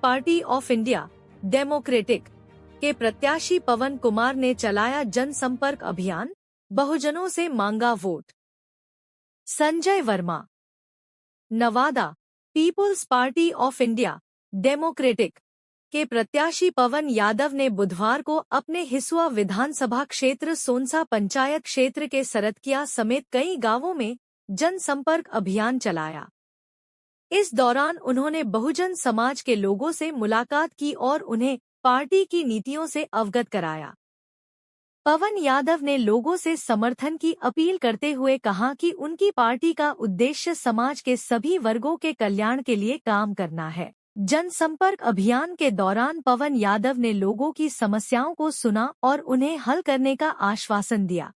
Party of India Democratic के प्रत्याशी पवन कुमार ने चलाया जनसंपर्क अभियान, बहुजनों से मांगा वोट। Sanjay Verma. Nawada. People's Party of India Democratic के प्रत्याशी पवन यादव ने बुधवार को अपने हिसुआ विधानसभा क्षेत्र सोनसा पंचायत क्षेत्र के सरतकिया समेत कई गांवों में जनसंपर्क अभियान चलाया। इस दौरान उन्होंने बहुजन समाज के लोगों से मुलाकात की और उन्हें पार्टी की नीतियों से अवगत कराया। पवन यादव ने लोगों से समर्थन की अपील करते हुए कहा कि उनकी पार्टी का उद्देश्य समाज के सभी वर्गों के कल्याण के लिए काम करना है। जनसंपर्क अभियान के दौरान पवन यादव ने लोगों की समस्याओं को सुना और उन्हें हल करने का आश्वासन दिया।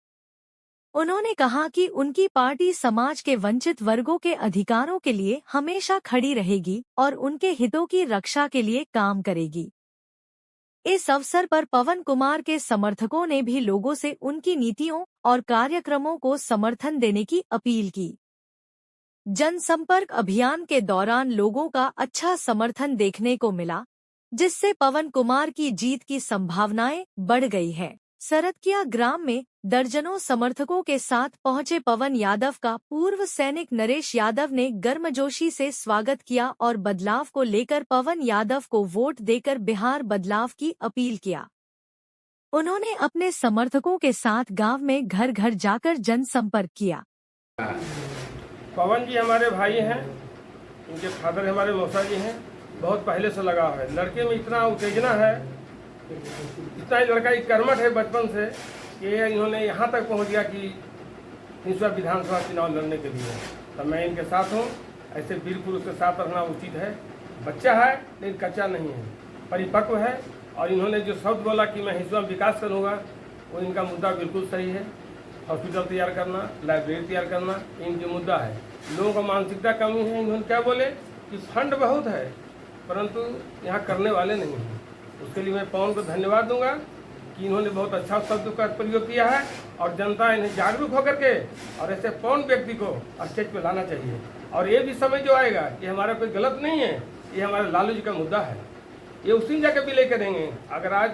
उन्होंने कहा कि उनकी पार्टी समाज के वंचित वर्गों के अधिकारों के लिए हमेशा खड़ी रहेगी और उनके हितों की रक्षा के लिए काम करेगी। इस अवसर पर पवन कुमार के समर्थकों ने भी लोगों से उनकी नीतियों और कार्यक्रमों को समर्थन देने की अपील की। जनसंपर्क अभियान के दौरान लोगों का अच्छा समर्थन देखने को मिला, जिससे पवन कुमार की जीत की संभावनाएं बढ़ गई है। सरतकिया ग्राम में दर्जनों समर्थकों के साथ पहुंचे पवन यादव का पूर्व सैनिक नरेश यादव ने गर्मजोशी से स्वागत किया और बदलाव को लेकर पवन यादव को वोट देकर बिहार बदलाव की अपील किया। उन्होंने अपने समर्थकों के साथ गांव में घर घर जाकर जनसंपर्क किया। पवन जी हमारे भाई हैं, उनके फादर हमारे मौसा जी हैं, बहुत पहले से लगाव है। लड़के में इतना उत्तेजना है, इतना ही लड़का एक कर्मठ है बचपन से कि इन्होंने यहाँ तक पहुँच गया कि हिसुआ विधानसभा चुनाव लड़ने के लिए। तो मैं इनके साथ हूँ। ऐसे वीर पुरुष के साथ रहना उचित है। बच्चा है लेकिन कच्चा नहीं है, परिपक्व है। और इन्होंने जो शब्द बोला कि मैं हिसुआ विकास करूँगा, वो इनका मुद्दा बिल्कुल सही है। हॉस्पिटल तैयार करना, लाइब्रेरी तैयार करना, इनके मुद्दा है। लोगों का मानसिकता कमी है। इन्होंने क्या बोले कि फंड बहुत है परंतु यहाँ करने वाले नहीं हैं। उसके लिए मैं पवन को धन्यवाद दूंगा कि इन्होंने बहुत अच्छा शब्द का प्रयोग किया है और जनता इन्हें जागरूक होकर के और ऐसे पवन व्यक्ति को स्टेज पे लाना चाहिए। और ये भी समय जो आएगा कि हमारा कोई गलत नहीं है, ये हमारे लालू जी का मुद्दा है। ये उसी जगह विलय करेंगे। अगर आज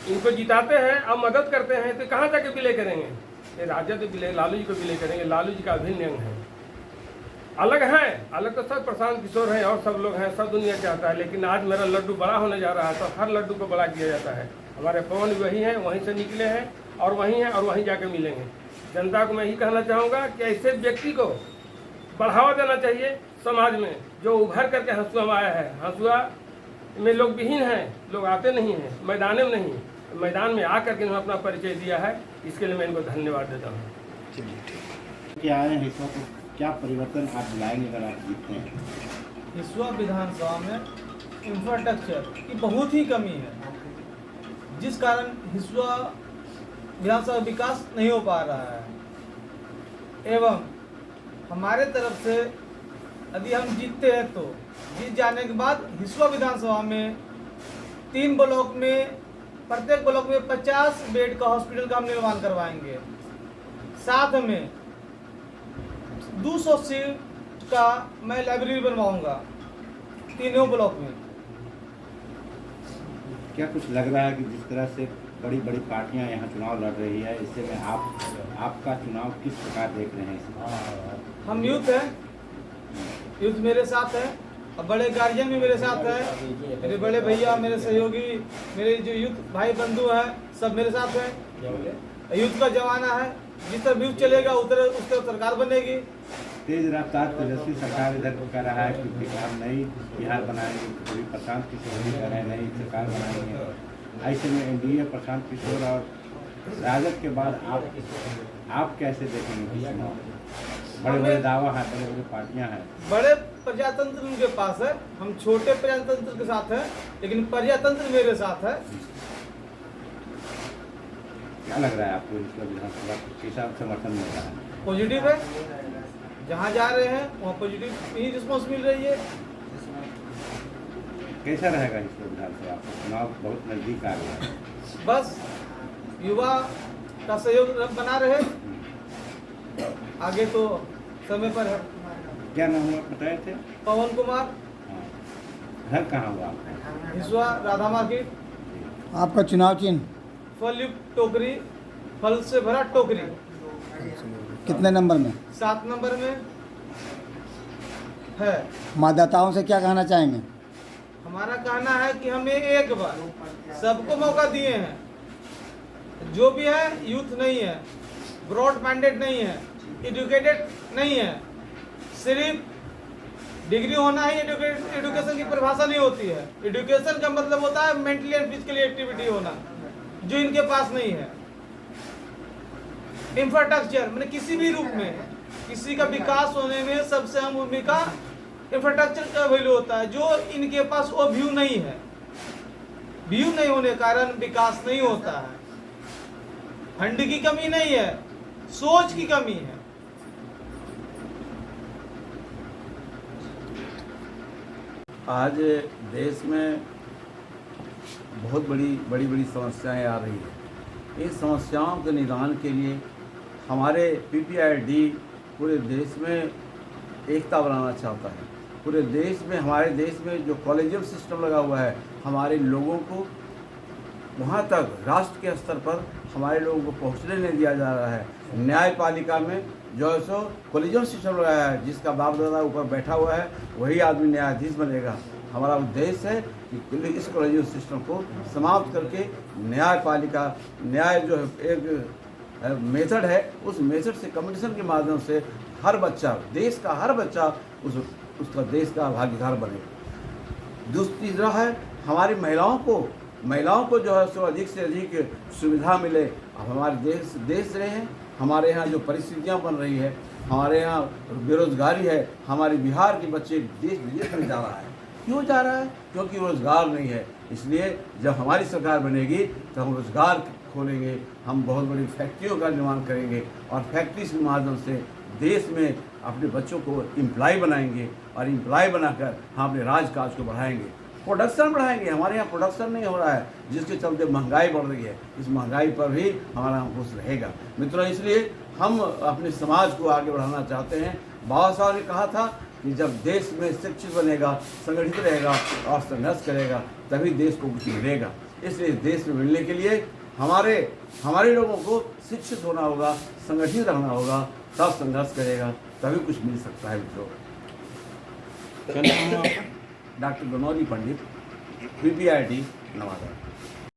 इनको जिताते हैं और मदद करते हैं तो कहाँ जाके विलय करेंगे? ये राजद विलय लालू जी को विलय करेंगे। लालू जी का अभिन्न अंग है। अलग हैं, अलग तो सब प्रशांत किशोर हैं और सब लोग हैं, सब दुनिया चाहता है। लेकिन आज मेरा लड्डू बड़ा होने जा रहा है तो हर लड्डू को बड़ा किया जाता है। हमारे पवन वही हैं, वहीं से निकले हैं और वहीं हैं और वहीं जाके मिलेंगे। जनता को मैं यही कहना चाहूँगा कि ऐसे व्यक्ति को बढ़ावा देना चाहिए समाज में, जो उभर करके हंसुआ में आया है। हंसुआ में लोग विहीन हैं, लोग आते नहीं हैं, मैदान में नहीं, मैदान में आकर के इन्होंने अपना परिचय दिया है। इसके लिए मैं इनको धन्यवाद देता हूँ। चलिए ठीक। क्या आए हिसुआ को क्या परिवर्तन आप लाएंगे अगर आप जीतते हैं? हिसुआ विधानसभा में इंफ्रास्ट्रक्चर की बहुत ही कमी है, जिस कारण हिसुआ विधानसभा विकास नहीं हो पा रहा है। एवं हमारे तरफ से यदि हम जीतते हैं तो जीत जाने के बाद हिसुआ विधानसभा में 3 ब्लॉक में, प्रत्येक ब्लॉक में 50 बेड का हॉस्पिटल का हम निर्माण करवाएंगे। साथ में 200 सीट का मैं लाइब्रेरी बनवाऊंगा तीनों ब्लॉक में। क्या कुछ लग रहा है कि जिस तरह से बड़ी बड़ी पार्टियां यहाँ चुनाव लड़ रही है, इससे में आपका चुनाव किस प्रकार देख रहे हैं? हम यूथ हैं, यूथ मेरे साथ है और बड़े गार्जियन भी मेरे साथ है। मेरे बड़े भैया, मेरे सहयोगी, मेरे जो यूथ भाई बंधु हैं, सब मेरे साथ हैं। यूथ का जमाना है, जिस तरह यूथ चलेगा उस तरह सरकार बनेगी। तेज रफ्तार तेजस्वी सरकार इधर कह रहा है कि बिहार नई बिहार बनाएंगे, कभी प्रशांत किशोर भी कह रहे हैं नई सरकार बनाएंगे। ऐसे में एनडीए प्रशांत किशोर और राजद के बाद आप कैसे देखेंगे? बड़े बड़े दावा है, बड़े बड़े पार्टियां हैं, बड़े प्रजातंत्र उनके पास है। हम छोटे प्रजातंत्र के साथ हैं, लेकिन प्रजातंत्र मेरे साथ है। क्या लग रहा है आपको विधानसभा कैसा समर्थन मिल रहा है? पॉजिटिव है, जहाँ जा रहे हैं वहाँ पॉजिटिव ही रिस्पॉन्स मिल रही है। कैसा रहेगा इस विधानसभा? चुनाव बहुत नजदीक आ गया है। बस युवा का सहयोग बना रहे, आगे तो समय पर है। क्या नाम हुआ बताए थे? पवन कुमार। हाँ। घर कहाँ हुआ आपका? हिसुआ राधा मार्केट, आपका चुनाव चिन्ह फल युक्त टोकरी, फल से भरा टोकरी, कितने नंबर में? 7 नंबर में है। मतदाताओं से क्या कहना चाहेंगे? हमारा कहना है कि हमें एक बार सबको मौका दिए हैं, जो भी है यूथ नहीं है, ब्रॉड माइंडेड नहीं है, एजुकेटेड नहीं है, सिर्फ डिग्री होना ही एजुकेशन की परिभाषा नहीं होती है। एजुकेशन का मतलब होता है मेंटली एंड फिजिकली एक्टिविटी होना, जो इनके पास नहीं है। इंफ्रास्ट्रक्चर मैंने किसी भी रूप में किसी का विकास होने में सबसे अहम भूमिका इंफ्रास्ट्रक्चर का वैल्यू होता है, जो इनके पास वो व्यू नहीं है। व्यू नहीं होने के कारण विकास नहीं होता है। फंड की कमी नहीं है, सोच की कमी है। आज देश में बहुत बड़ी समस्याएं आ रही है। इन समस्याओं के निदान के लिए हमारे PPID पूरे देश में एकता बनाना चाहता है। पूरे देश में, हमारे देश में जो कॉलेजियम सिस्टम लगा हुआ है, हमारे लोगों को वहाँ तक राष्ट्र के स्तर पर हमारे लोगों को पहुँचने नहीं दिया जा रहा है। न्यायपालिका में जो है सो कॉलेजियम सिस्टम लगाया है, जिसका बाप दादा ऊपर बैठा हुआ है वही आदमी न्यायाधीश बनेगा। हमारा उद्देश्य है कि इस कॉलेजियम सिस्टम को समाप्त करके न्यायपालिका, न्याय जो है एक मेथड है, उस मेथड से कंपटीशन के माध्यम से हर बच्चा, देश का हर बच्चा उसका देश का भागीदार बने। तीसरा है हमारी महिलाओं को जो है सो अधिक से अधिक सुविधा मिले। अब हमारे देश रहे हैं, हमारे यहाँ जो परिस्थितियाँ बन रही है, हमारे यहाँ बेरोजगारी है, हमारे बिहार के बच्चे देश विदेश में जा रहा है। क्यों जा रहा है? क्योंकि रोज़गार नहीं है। इसलिए जब हमारी सरकार बनेगी तो हम रोज़गार खोलेंगे, हम बहुत बड़ी फैक्ट्रियों का निर्माण करेंगे और फैक्ट्री के माध्यम से देश में अपने बच्चों को एम्प्लॉय बनाएंगे और एम्प्लॉय बनाकर हम अपने राजकाज को बढ़ाएंगे, प्रोडक्शन बढ़ाएंगे। हमारे यहाँ प्रोडक्शन नहीं हो रहा है, जिसके चलते महंगाई बढ़ रही है। इस महंगाई पर भी हमारा अंकुश रहेगा। मित्रों, इसलिए हम अपने समाज को आगे बढ़ाना चाहते हैं। बाबा साहब ने कहा था कि जब देश में शिक्षित बनेगा, संगठित रहेगा और संघर्ष करेगा, तभी देश को कुछ मिलेगा। इसलिए देश में मिलने के लिए हमारे लोगों को शिक्षित होना होगा, संगठित रहना होगा, तब संघर्ष करेगा, तभी कुछ मिल सकता है। मित्रों, डॉक्टर बनौरी पंडित, PPID, नवादा।